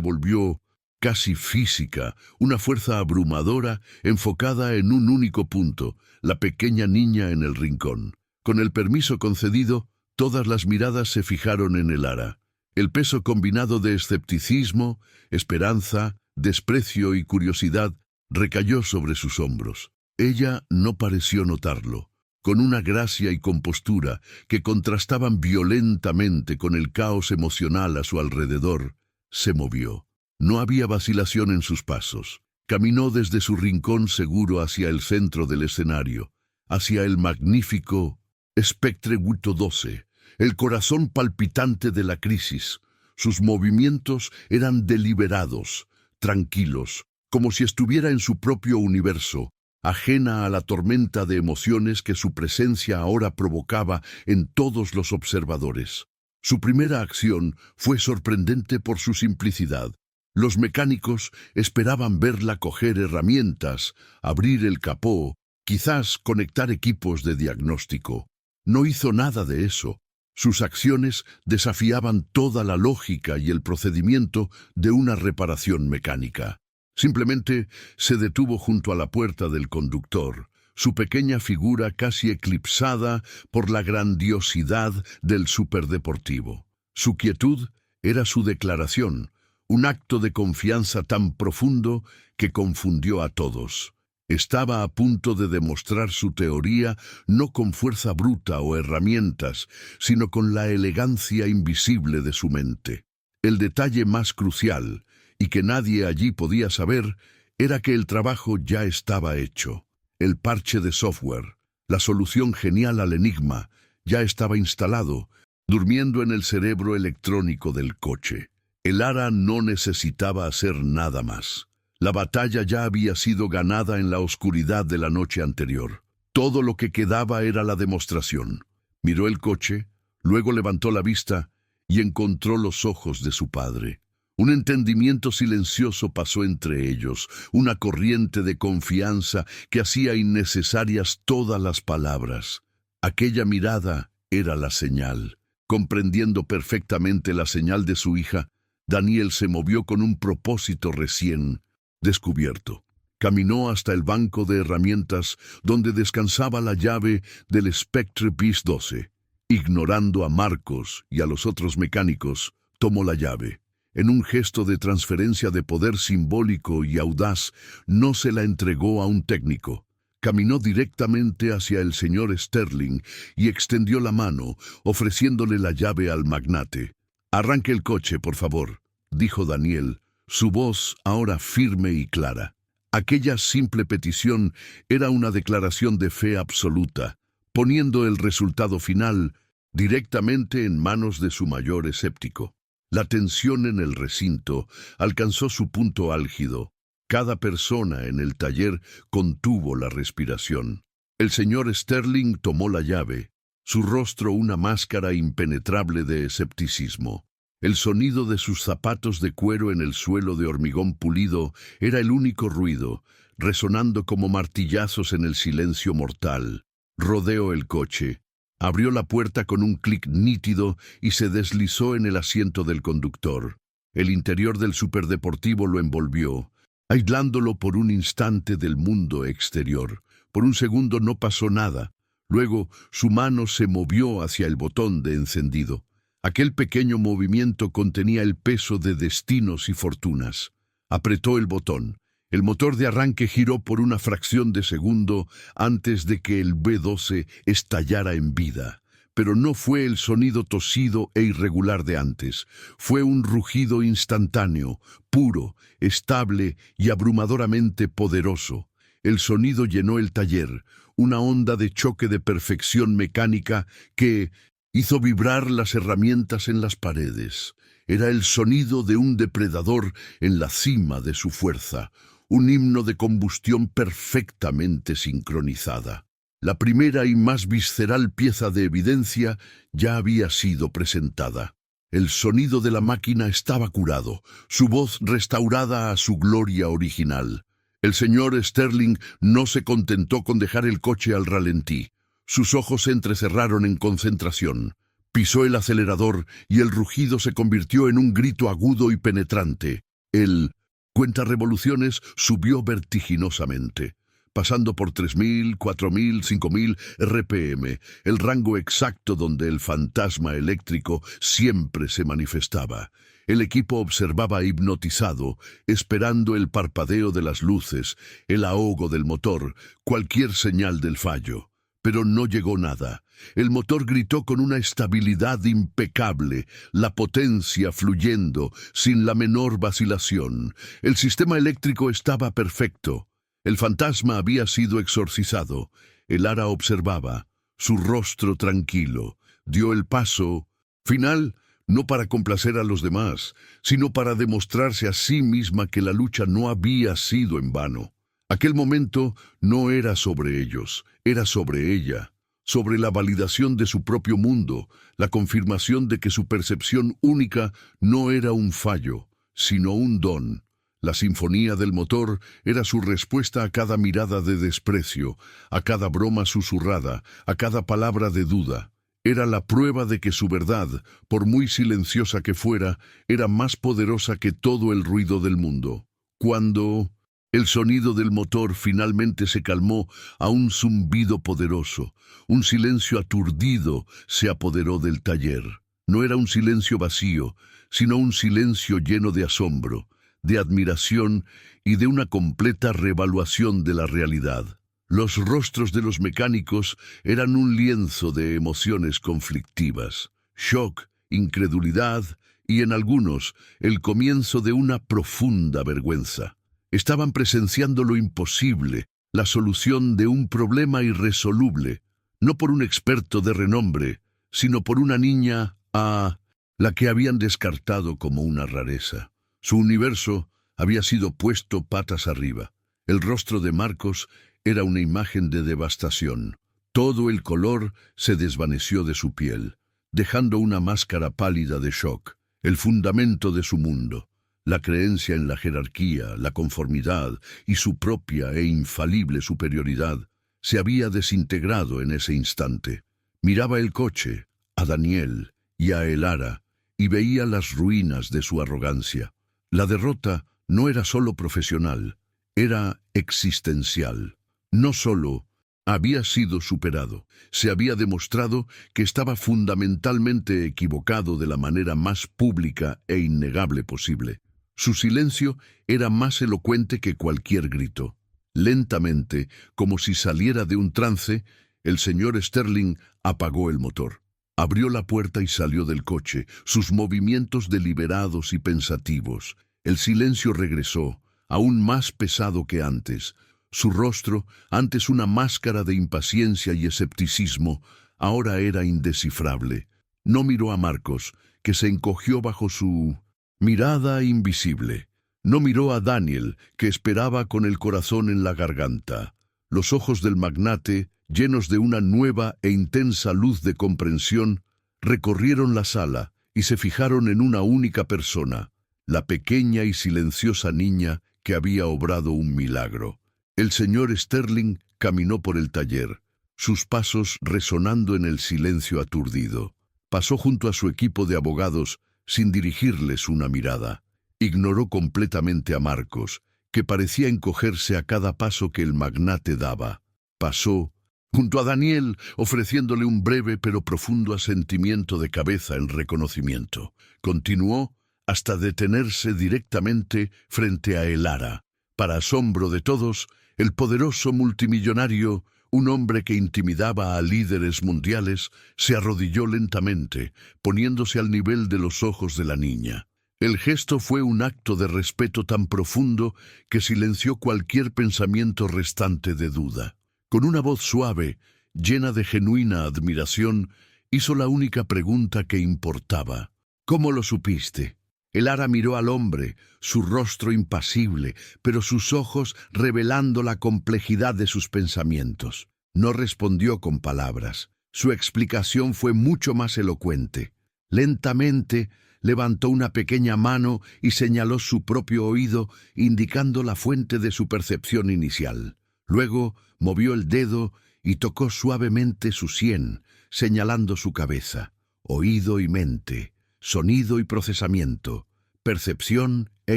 volvió casi física, una fuerza abrumadora enfocada en un único punto, la pequeña niña en el rincón. Con el permiso concedido, todas las miradas se fijaron en el ara. El peso combinado de escepticismo, esperanza, desprecio y curiosidad recayó sobre sus hombros. Ella no pareció notarlo. Con una gracia y compostura que contrastaban violentamente con el caos emocional a su alrededor, se movió. No había vacilación en sus pasos. Caminó desde su rincón seguro hacia el centro del escenario, hacia el magnífico Spectre 12, el corazón palpitante de la crisis. Sus movimientos eran deliberados, tranquilos, como si estuviera en su propio universo, ajena a la tormenta de emociones que su presencia ahora provocaba en todos los observadores. Su primera acción fue sorprendente por su simplicidad. Los mecánicos esperaban verla coger herramientas, abrir el capó, quizás conectar equipos de diagnóstico. No hizo nada de eso. Sus acciones desafiaban toda la lógica y el procedimiento de una reparación mecánica. Simplemente se detuvo junto a la puerta del conductor, su pequeña figura casi eclipsada por la grandiosidad del superdeportivo. Su quietud era su declaración, un acto de confianza tan profundo que confundió a todos. Estaba a punto de demostrar su teoría no con fuerza bruta o herramientas, sino con la elegancia invisible de su mente. El detalle más crucial, y que nadie allí podía saber, era que el trabajo ya estaba hecho. El parche de software, la solución genial al enigma, ya estaba instalado, durmiendo en el cerebro electrónico del coche. El Ara no necesitaba hacer nada más. La batalla ya había sido ganada en la oscuridad de la noche anterior. Todo lo que quedaba era la demostración. Miró el coche, luego levantó la vista y encontró los ojos de su padre. Un entendimiento silencioso pasó entre ellos, una corriente de confianza que hacía innecesarias todas las palabras. Aquella mirada era la señal. Comprendiendo perfectamente la señal de su hija, Daniel se movió con un propósito recién descubierto. Caminó hasta el banco de herramientas donde descansaba la llave del Spectre Beast 12. Ignorando a Marcos y a los otros mecánicos, tomó la llave. En un gesto de transferencia de poder simbólico y audaz, no se la entregó a un técnico. Caminó directamente hacia el señor Sterling y extendió la mano, ofreciéndole la llave al magnate. «Arranque el coche, por favor», dijo Daniel, su voz ahora firme y clara. Aquella simple petición era una declaración de fe absoluta, poniendo el resultado final directamente en manos de su mayor escéptico. La tensión en el recinto alcanzó su punto álgido. Cada persona en el taller contuvo la respiración. El señor Sterling tomó la llave, su rostro una máscara impenetrable de escepticismo. El sonido de sus zapatos de cuero en el suelo de hormigón pulido era el único ruido, resonando como martillazos en el silencio mortal. Rodeó el coche. Abrió la puerta con un clic nítido y se deslizó en el asiento del conductor. El interior del superdeportivo lo envolvió, aislándolo por un instante del mundo exterior. Por un segundo no pasó nada. Luego su mano se movió hacia el botón de encendido. Aquel pequeño movimiento contenía el peso de destinos y fortunas. Apretó el botón. El motor de arranque giró por una fracción de segundo antes de que el B-12 estallara en vida. Pero no fue el sonido tosido e irregular de antes. Fue un rugido instantáneo, puro, estable y abrumadoramente poderoso. El sonido llenó el taller, una onda de choque de perfección mecánica que hizo vibrar las herramientas en las paredes. Era el sonido de un depredador en la cima de su fuerza, un himno de combustión perfectamente sincronizada. La primera y más visceral pieza de evidencia ya había sido presentada. El sonido de la máquina estaba curado, su voz restaurada a su gloria original. El señor Sterling no se contentó con dejar el coche al ralentí. Sus ojos se entrecerraron en concentración. Pisó el acelerador y el rugido se convirtió en un grito agudo y penetrante. El cuentarevoluciones subió vertiginosamente, pasando por 3.000, 4.000, 5.000 RPM, el rango exacto donde el fantasma eléctrico siempre se manifestaba. El equipo observaba hipnotizado, esperando el parpadeo de las luces, el ahogo del motor, cualquier señal del fallo. Pero no llegó nada. El motor gritó con una estabilidad impecable, la potencia fluyendo, sin la menor vacilación. El sistema eléctrico estaba perfecto. El fantasma había sido exorcizado. El Ara observaba, su rostro tranquilo. Dio el paso final, no para complacer a los demás, sino para demostrarse a sí misma que la lucha no había sido en vano. Aquel momento no era sobre ellos, era sobre ella, sobre la validación de su propio mundo, la confirmación de que su percepción única no era un fallo, sino un don. La sinfonía del motor era su respuesta a cada mirada de desprecio, a cada broma susurrada, a cada palabra de duda. Era la prueba de que su verdad, por muy silenciosa que fuera, era más poderosa que todo el ruido del mundo. Cuando el sonido del motor finalmente se calmó a un zumbido poderoso, un silencio aturdido se apoderó del taller. No era un silencio vacío, sino un silencio lleno de asombro. de admiración y de una completa reevaluación de la realidad. Los rostros de los mecánicos eran un lienzo de emociones conflictivas: shock, incredulidad y, en algunos, el comienzo de una profunda vergüenza. Estaban presenciando lo imposible, la solución de un problema irresoluble, no por un experto de renombre, sino por una niña a la que habían descartado como una rareza. Su universo había sido puesto patas arriba. El rostro de Marcos era una imagen de devastación. Todo el color se desvaneció de su piel, dejando una máscara pálida de shock. El fundamento de su mundo, la creencia en la jerarquía, la conformidad y su propia e infalible superioridad, se había desintegrado en ese instante. Miraba el coche, a Daniel y a Elara, y veía las ruinas de su arrogancia. La derrota no era solo profesional, era existencial. No solo había sido superado, se había demostrado que estaba fundamentalmente equivocado de la manera más pública e innegable posible. Su silencio era más elocuente que cualquier grito. Lentamente, como si saliera de un trance, el señor Sterling apagó el motor. Abrió la puerta y salió del coche, sus movimientos deliberados y pensativos. El silencio regresó, aún más pesado que antes. Su rostro, antes una máscara de impaciencia y escepticismo, ahora era indescifrable. No miró a Marcos, que se encogió bajo su mirada invisible. No miró a Daniel, que esperaba con el corazón en la garganta. Los ojos del magnate, llenos de una nueva e intensa luz de comprensión, recorrieron la sala y se fijaron en una única persona, la pequeña y silenciosa niña que había obrado un milagro. El señor Sterling caminó por el taller, sus pasos resonando en el silencio aturdido. Pasó junto a su equipo de abogados sin dirigirles una mirada. Ignoró completamente a Marcos, que parecía encogerse a cada paso que el magnate daba. Pasó junto a Daniel, ofreciéndole un breve pero profundo asentimiento de cabeza en reconocimiento. Continuó hasta detenerse directamente frente a Elara. Para asombro de todos, el poderoso multimillonario, un hombre que intimidaba a líderes mundiales, se arrodilló lentamente, poniéndose al nivel de los ojos de la niña. El gesto fue un acto de respeto tan profundo que silenció cualquier pensamiento restante de duda. Con una voz suave, llena de genuina admiración, hizo la única pregunta que importaba. ¿Cómo lo supiste? Elara miró al hombre, su rostro impasible, pero sus ojos revelando la complejidad de sus pensamientos. No respondió con palabras. Su explicación fue mucho más elocuente. Lentamente levantó una pequeña mano y señaló su propio oído, indicando la fuente de su percepción inicial. Luego movió el dedo y tocó suavemente su sien, señalando su cabeza. Oído y mente, sonido y procesamiento, percepción e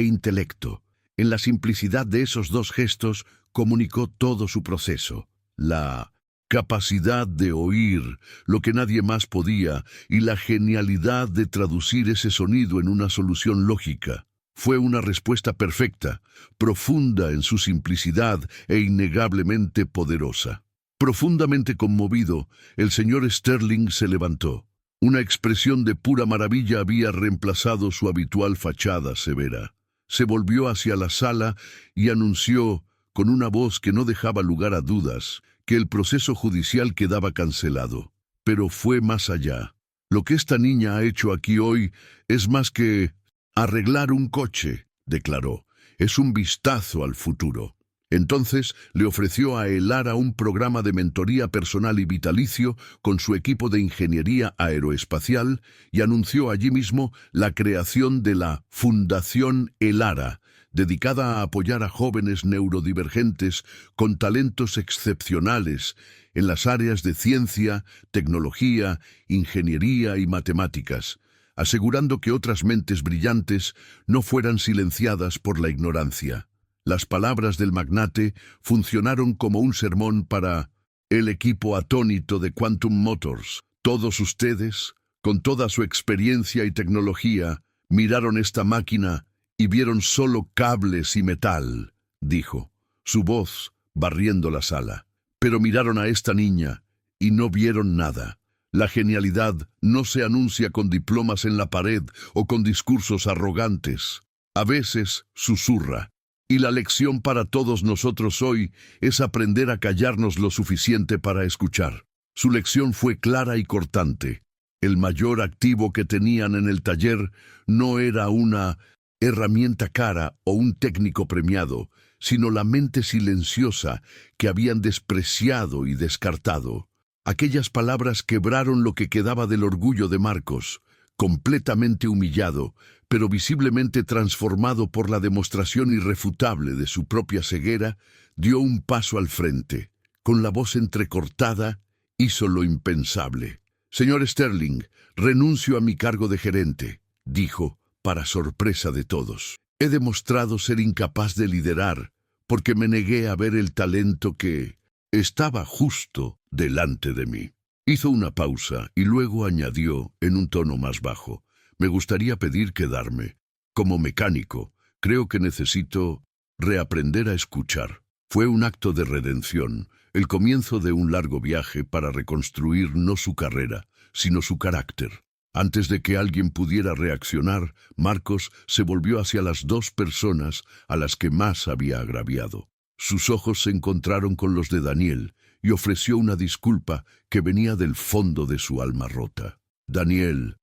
intelecto. En la simplicidad de esos dos gestos comunicó todo su proceso. La capacidad de oír lo que nadie más podía y la genialidad de traducir ese sonido en una solución lógica. Fue una respuesta perfecta, profunda en su simplicidad e innegablemente poderosa. Profundamente conmovido, el señor Sterling se levantó. Una expresión de pura maravilla había reemplazado su habitual fachada severa. Se volvió hacia la sala y anunció, con una voz que no dejaba lugar a dudas, que el proceso judicial quedaba cancelado. Pero fue más allá. Lo que esta niña ha hecho aquí hoy es más que arreglar un coche, declaró. Es un vistazo al futuro. Entonces le ofreció a Elara un programa de mentoría personal y vitalicio con su equipo de ingeniería aeroespacial y anunció allí mismo la creación de la Fundación Elara, dedicada a apoyar a jóvenes neurodivergentes con talentos excepcionales en las áreas de ciencia, tecnología, ingeniería y matemáticas, asegurando que otras mentes brillantes no fueran silenciadas por la ignorancia. Las palabras del magnate funcionaron como un sermón para el equipo atónito de Quantum Motors. Todos ustedes, con toda su experiencia y tecnología, miraron esta máquina y vieron solo cables y metal, dijo, su voz barriendo la sala. Pero miraron a esta niña y no vieron nada. La genialidad no se anuncia con diplomas en la pared o con discursos arrogantes. A veces susurra. Y la lección para todos nosotros hoy es aprender a callarnos lo suficiente para escuchar. Su lección fue clara y cortante. El mayor activo que tenían en el taller no era una herramienta cara o un técnico premiado, sino la mente silenciosa que habían despreciado y descartado. Aquellas palabras quebraron lo que quedaba del orgullo de Marcos, completamente humillado, pero visiblemente transformado por la demostración irrefutable de su propia ceguera, dio un paso al frente. Con la voz entrecortada, hizo lo impensable. «Señor Sterling, renuncio a mi cargo de gerente», dijo, para sorpresa de todos. «He demostrado ser incapaz de liderar, porque me negué a ver el talento que estaba justo delante de mí». Hizo una pausa y luego añadió en un tono más bajo: «Me gustaría pedir quedarme. Como mecánico, creo que necesito reaprender a escuchar». Fue un acto de redención, el comienzo de un largo viaje para reconstruir no su carrera, sino su carácter. Antes de que alguien pudiera reaccionar, Marcos se volvió hacia las dos personas a las que más había agraviado. Sus ojos se encontraron con los de Daniel y ofreció una disculpa que venía del fondo de su alma rota. «Daniel,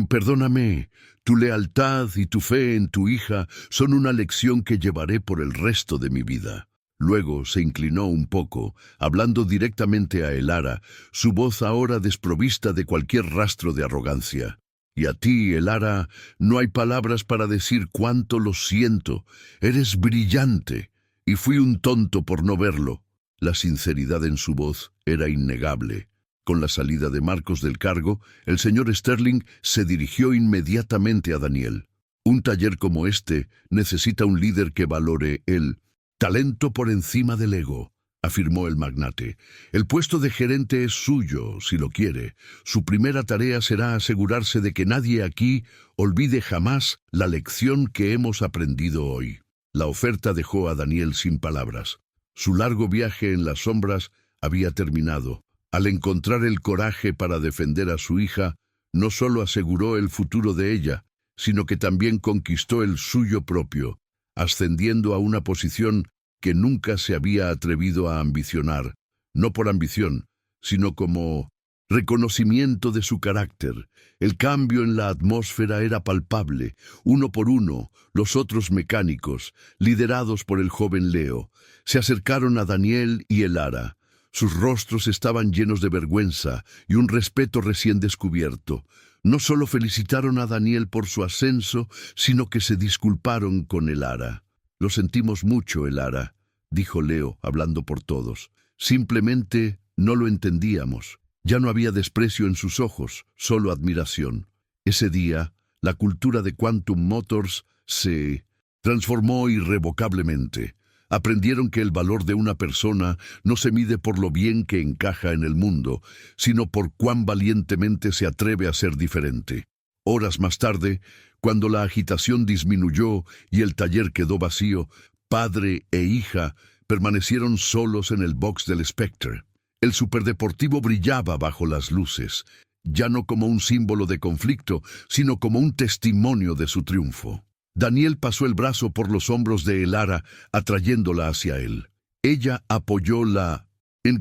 perdóname, tu lealtad y tu fe en tu hija son una lección que llevaré por el resto de mi vida». Luego se inclinó un poco, hablando directamente a Elara, su voz ahora desprovista de cualquier rastro de arrogancia. «Y a ti, Elara, no hay palabras para decir cuánto lo siento. Eres brillante, y fui un tonto por no verlo». La sinceridad en su voz era innegable. Con la salida de Marcos del cargo, el señor Sterling se dirigió inmediatamente a Daniel. «Un taller como este necesita un líder que valore el talento por encima del ego», afirmó el magnate. «El puesto de gerente es suyo, si lo quiere. Su primera tarea será asegurarse de que nadie aquí olvide jamás la lección que hemos aprendido hoy». La oferta dejó a Daniel sin palabras. Su largo viaje en las sombras había terminado. Al encontrar el coraje para defender a su hija, no solo aseguró el futuro de ella, sino que también conquistó el suyo propio, ascendiendo a una posición que nunca se había atrevido a ambicionar, no por ambición, sino como reconocimiento de su carácter. El cambio en la atmósfera era palpable. Uno por uno, los otros mecánicos, liderados por el joven Leo, se acercaron a Daniel y Elara. Sus rostros estaban llenos de vergüenza y un respeto recién descubierto. No solo felicitaron a Daniel por su ascenso, sino que se disculparon con Elara. «Lo sentimos mucho, Elara», dijo Leo, hablando por todos. «Simplemente no lo entendíamos». Ya no había desprecio en sus ojos, solo admiración. Ese día, la cultura de Quantum Motors se transformó irrevocablemente. Aprendieron que el valor de una persona no se mide por lo bien que encaja en el mundo, sino por cuán valientemente se atreve a ser diferente. Horas más tarde, cuando la agitación disminuyó y el taller quedó vacío, padre e hija permanecieron solos en el box del Spectre. El superdeportivo brillaba bajo las luces, ya no como un símbolo de conflicto, sino como un testimonio de su triunfo. Daniel pasó el brazo por los hombros de Elara, atrayéndola hacia él. Ella apoyó la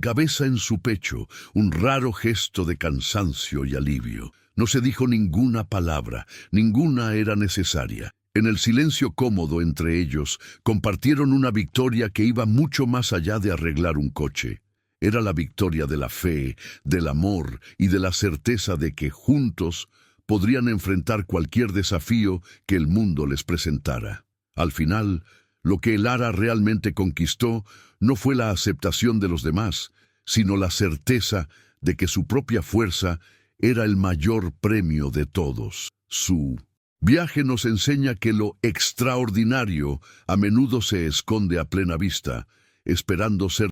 cabeza en su pecho, un raro gesto de cansancio y alivio. No se dijo ninguna palabra, ninguna era necesaria. En el silencio cómodo entre ellos, compartieron una victoria que iba mucho más allá de arreglar un coche. Era la victoria de la fe, del amor y de la certeza de que juntos podrían enfrentar cualquier desafío que el mundo les presentara. Al final, lo que Elara realmente conquistó no fue la aceptación de los demás, sino la certeza de que su propia fuerza era el mayor premio de todos. Su viaje nos enseña que lo extraordinario a menudo se esconde a plena vista, esperando ser